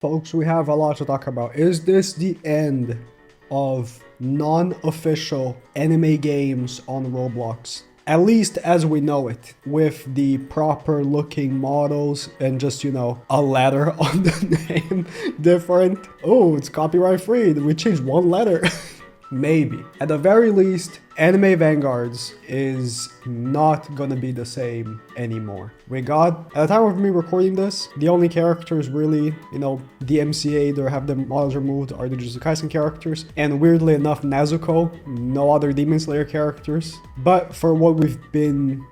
Folks, we have a lot to talk about. Is this the end of non-official anime games on Roblox? At least as we know it, with the proper looking models and just, a letter on the name different. Oh, it's copyright free. We changed one letter. Maybe. At the very least, Anime Vanguards is not gonna be the same anymore. At the time of me recording this, the only characters really, DMCA or have the models removed are the Jujutsu Kaisen characters. And weirdly enough, Nezuko, no other Demon Slayer characters. But for what we've been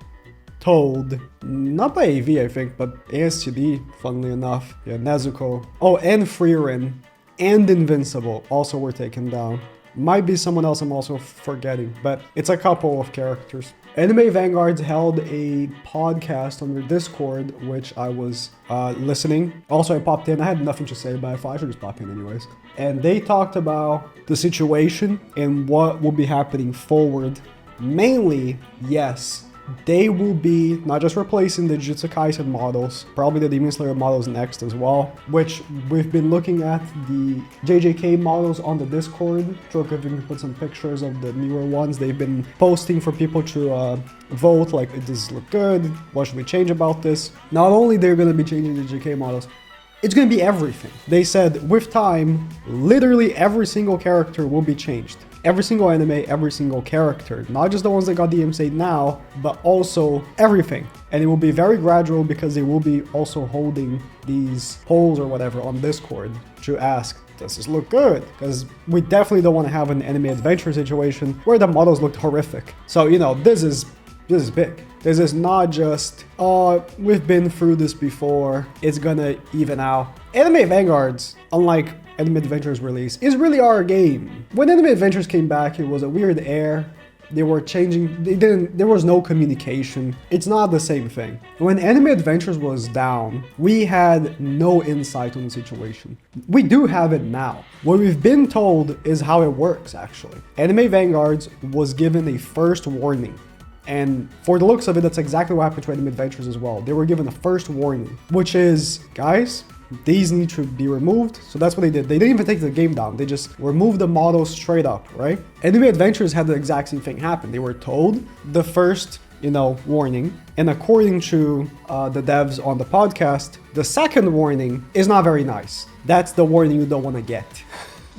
told, not by AV I think, but ASTD, funnily enough. Yeah, Nezuko. Oh, and Frieren and Invincible also were taken down. Might be someone else I'm also forgetting, but it's a couple of characters. Anime Vanguards held a podcast on their Discord, which I was listening. Also, I popped in. I had nothing to say, but I thought I should just pop in anyways. And they talked about the situation and what will be happening forward. Mainly, yes, they will be not just replacing the Jujutsu Kaisen models, probably the Demon Slayer models next as well, which we've been looking at the JJK models on the Discord. Troke even put some pictures of the newer ones they've been posting for people to vote, like, does this look good? What should we change about this? Not only they're going to be changing the JJK models, it's going to be everything. They said with time, literally every single character will be changed. Every single anime, every single character, not just the ones that got DMCA now, but also everything. And it will be very gradual because they will be also holding these polls or whatever on Discord to ask, does this look good? Because we definitely don't want to have an anime adventure situation where the models looked horrific. So, this is big. This is not just, we've been through this before, it's gonna even out. Anime Vanguards, unlike Anime Adventures release, is really our game. When Anime Adventures came back, it was a weird air. They were changing, there was no communication. It's not the same thing. When Anime Adventures was down, we had no insight on the situation. We do have it now. What we've been told is how it works, actually. Anime Vanguards was given a first warning. And for the looks of it, that's exactly what happened to Anime Adventures as well. They were given a first warning, which is, guys, these need to be removed. So that's what they did. They didn't even take the game down. They just removed the model straight up, right? Anime Adventures had the exact same thing happen. They were told the first, warning. And according to the devs on the podcast, the second warning is not very nice. That's the warning you don't want to get.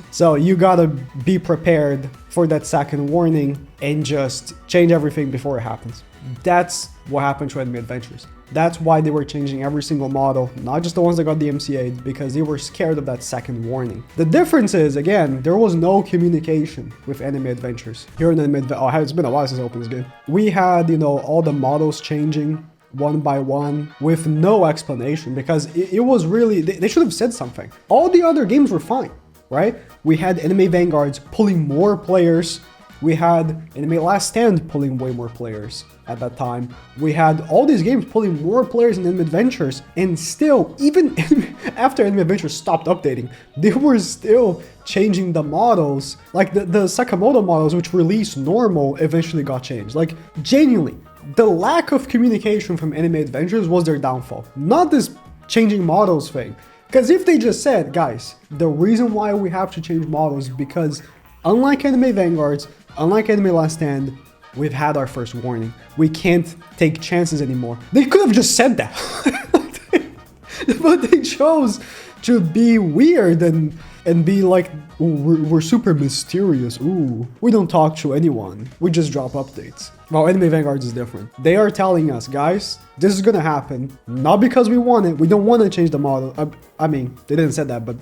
So you gotta be prepared for that second warning and just change everything before it happens. That's what happened to Anime Adventures. That's why they were changing every single model, not just the ones that got DMCA'd, because they were scared of that second warning. The difference is, again, there was no communication with Anime Adventures. Here in it's been a while since I opened this game. We had, all the models changing one by one with no explanation, because it was really, they should have said something. All the other games were fine, right? We had Anime Vanguards pulling more players. We had Anime Last Stand pulling way more players at that time. We had all these games pulling more players in Anime Adventures, and still, even after Anime Adventures stopped updating, they were still changing the models. Like the Sakamoto models, which released normal, eventually got changed. Like, genuinely, the lack of communication from Anime Adventures was their downfall, not this changing models thing. Because if they just said, guys, the reason why we have to change models is because unlike Anime Vanguards, unlike Anime Last Stand, we've had our first warning. We can't take chances anymore. They could have just said that. But they chose to be weird and be like, ooh, we're super mysterious. Ooh, we don't talk to anyone. We just drop updates. Well, Anime Vanguards is different. They are telling us, guys, this is gonna happen. Not because we want it. We don't want to change the model. I mean, they didn't say that, but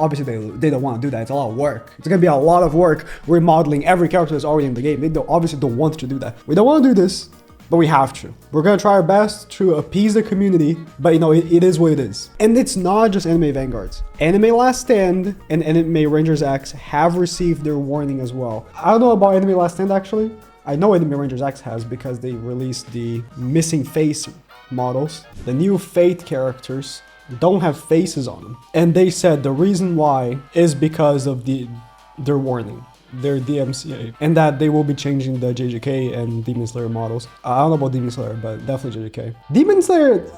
obviously they don't want to do that. It's a lot of work. It's gonna be a lot of work remodeling every character that's already in the game. They obviously don't want to do that. We don't want to do this, but we have to. We're gonna try our best to appease the community, but it is what it is. And it's not just Anime Vanguards. Anime Last Stand and Anime Rangers X have received their warning as well. I don't know about Anime Last Stand actually. I know Anime Rangers X has because they released the missing face models. The new Fate characters don't have faces on them. And they said the reason why is because of their warning, their DMCA, and that they will be changing the JJK and Demon Slayer models. I don't know about Demon Slayer, but definitely JJK. Demon Slayer,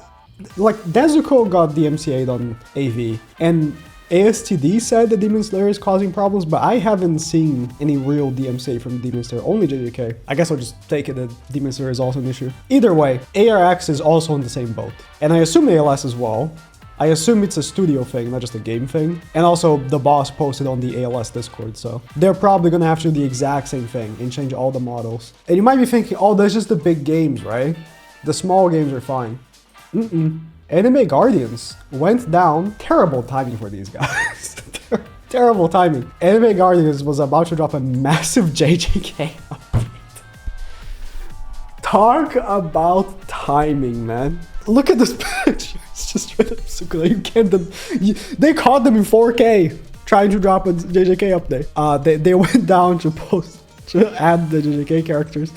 like Nezuko got DMCA'd on AV, and ASTD said that Demon Slayer is causing problems, but I haven't seen any real DMCA from Demon Slayer, only JJK. I guess I'll just take it that Demon Slayer is also an issue. Either way, ARX is also in the same boat, and I assume ALS as well. I assume it's a studio thing, not just a game thing. And also, the boss posted on the ALS Discord, so they're probably gonna have to do the exact same thing and change all the models. And you might be thinking, oh, that's just the big games, right? The small games are fine. Anime Guardians went down. Terrible timing for these guys. Terrible timing. Anime Guardians was about to drop a massive JJK update. Talk about timing, man. Look at this picture. It's just straight up so good. You can't. They caught them in 4K trying to drop a JJK update. They went down to add the JJK characters,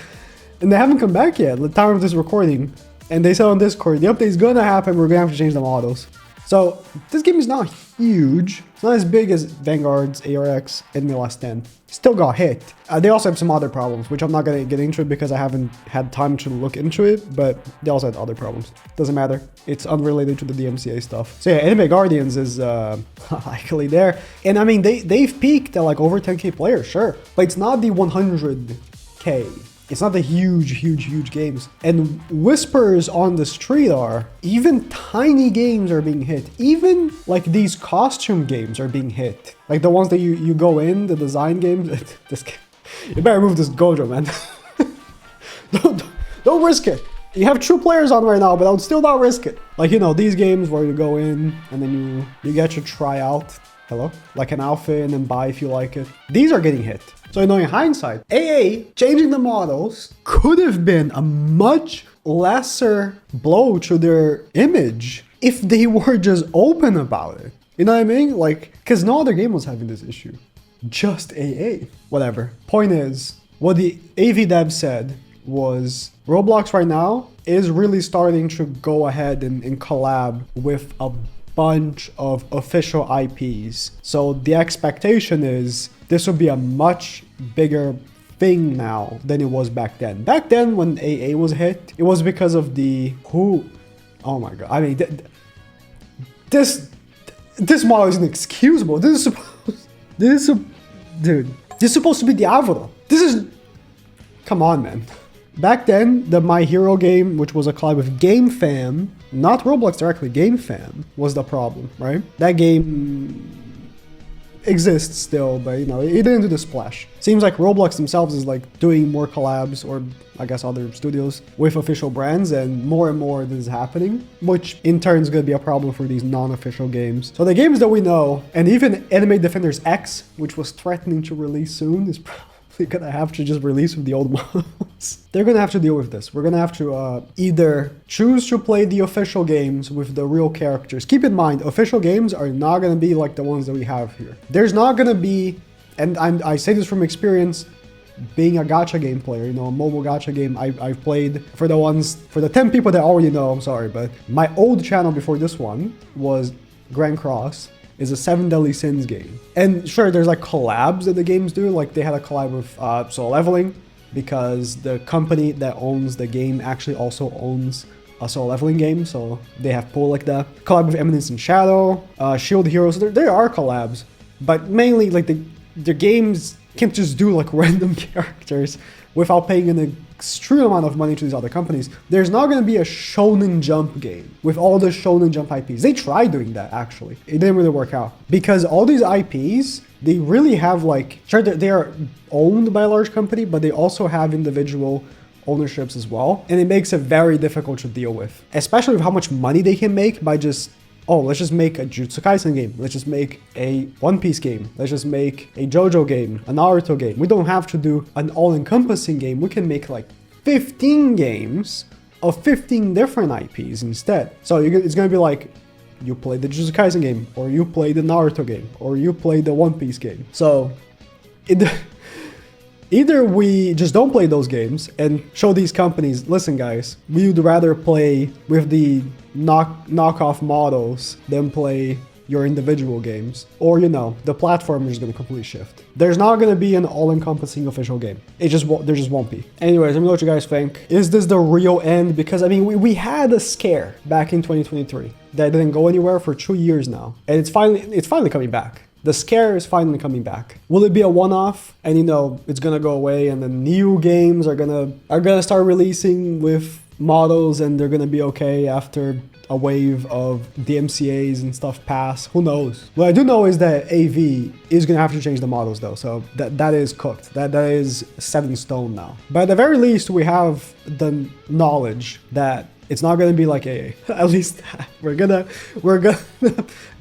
and they haven't come back yet. At the time of this recording, and they said on Discord the update is gonna happen. We're gonna have to change the models. So this game is not huge. It's not as big as Vanguards, ARX, and the last 10. Still got hit. They also have some other problems, which I'm not gonna get into because I haven't had time to look into it, but they also had other problems. Doesn't matter. It's unrelated to the DMCA stuff. So yeah, Anime Guardians is likely there. And I mean, they've peaked at like over 10K players, sure. But it's not the 100K. It's not the huge games. And whispers on the street are, even tiny games are being hit. Even like these costume games are being hit. Like the ones that you go in, the design games. You better move this Gojo, man. don't risk it. You have true players on right now, but I would still not risk it. Like, you know, these games where you go in and then you get to try out, like an outfit and then buy if you like it. These are getting hit. So, you know, in hindsight, AA changing the models could have been a much lesser blow to their image if they were just open about it. You know what I mean? Like, because no other game was having this issue. Just AA. Whatever. Point is, what the AV dev said was Roblox right now is really starting to go ahead and collab with a bunch of official IPs. So the expectation is this will be a much bigger thing now than it was back then. Back then when AA was hit, it was because of oh my god. I mean, this model is inexcusable. This is supposed to be the Avro. Come on, man. Back then, the My Hero game, which was a collab with GameFam, not Roblox directly, GameFam, was the problem, right? That game exists still, but you know, it didn't do the splash. Seems like Roblox themselves is like doing more collabs, or I guess other studios, with official brands, and more this is happening, which in turn is going to be a problem for these non-official games. So the games that we know, and even Anime Defenders X, which was threatening to release soon, is probably gonna have to just release with the old models. They're gonna have to deal with this. We're gonna have to either choose to play the official games with the real characters. Keep in mind, official games are not gonna be like the ones that we have here. There's not gonna be, and I say this from experience, being a gacha game player, you know, a mobile gacha game. I've played, for the 10 people that already know, I'm sorry, but my old channel before this one was Grand Cross. Is a 7 Deadly Sins game. And sure, there's like collabs that the games do. Like they had a collab with Soul Leveling, because the company that owns the game actually also owns a Soul Leveling game. So they have pull like that. Collab with Eminence in Shadow, Shield Heroes. There are collabs, but mainly like the games can't just do like random characters without paying an extreme amount of money to these other companies. There's not going to be a Shonen Jump game with all the Shonen Jump IPs. They tried doing that, actually. It didn't really work out. Because all these IPs, they really have like, sure, they are owned by a large company, but they also have individual ownerships as well. And it makes it very difficult to deal with, especially with how much money they can make by just, oh, let's just make a Jujutsu Kaisen game. Let's just make a One Piece game. Let's just make a JoJo game, a Naruto game. We don't have to do an all-encompassing game. We can make like 15 games of 15 different IPs instead. So it's going to be like, you play the Jujutsu Kaisen game, or you play the Naruto game, or you play the One Piece game. So either we just don't play those games and show these companies, listen guys, we would rather play with the knockoff models than play your individual games, or, you know, the platform is going to completely shift. There's not going to be an all-encompassing official game. There just won't be. Anyways, let me know what you guys think. Is this the real end? Because, I mean, we had a scare back in 2023 that didn't go anywhere for 2 years now. And it's finally coming back. The scare is finally coming back. Will it be a one-off and, you know, it's gonna go away and then new games are gonna start releasing with models and they're gonna be okay after a wave of DMCAs and stuff pass? Who knows? What I do know is that AV is gonna have to change the models though, so that is cooked. That is set in stone now. But at the very least, we have the knowledge that it's not gonna be like AA. At least we're gonna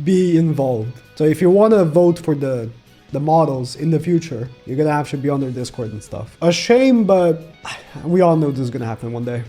be involved. So if you wanna vote for the models in the future, you're gonna have to be on their Discord and stuff. A shame, but we all know this is gonna happen one day.